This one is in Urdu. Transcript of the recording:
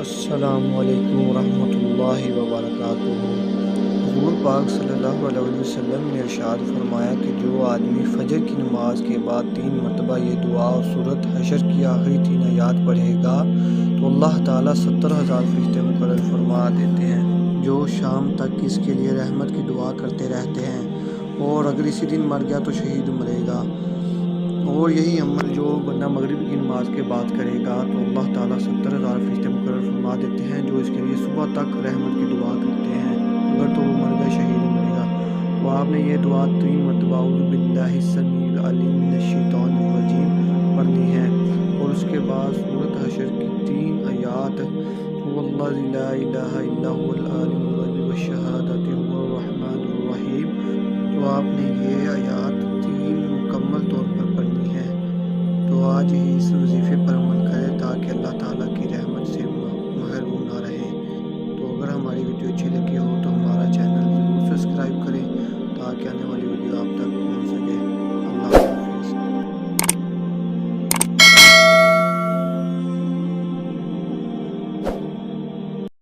السلام علیکم ورحمۃ اللہ وبرکاتہ۔ حضور پاک صلی اللہ علیہ وسلم نے ارشاد فرمایا کہ جو آدمی فجر کی نماز کے بعد 3 مرتبہ یہ دعا اور سورۃ حشر کی آخری 3 آیات پڑھے گا تو اللہ تعالیٰ 70,000 فرشتے مقرر فرما دیتے ہیں جو شام تک اس کے لیے رحمت کی دعا کرتے رہتے ہیں، اور اگر اسی دن مر گیا تو شہید مرے گا۔ اور یہی عمل جو بندہ مغرب کی نماز کے بعد کرے گا تو اللہ تعالیٰ 70,000 فرشتے مقرر فرما دیتے ہیں جو اس کے لیے صبح تک رحمت کی دعا کرتے ہیں، اگر تو وہ مر گیا شہید مرے گا۔ تو آپ نے یہ دعا 3 مرتبہ اعوذ باللہ السمیع العلیم من الشیطان الرجیم پڑھنی ہے، اور اس کے بعد سورۃ حشر کی 3 آیات هو الذی لا الہ الا هو العالم الغیب والشہادۃ هو الرحمن الرحیم۔ تو آپ نے یہ آیات 3 مکمل طور پر پڑھنی ہے۔ تو آج ہی اس وظیفے پر عمل کرے تاکہ اللہ تعالیٰ کی رحمت سے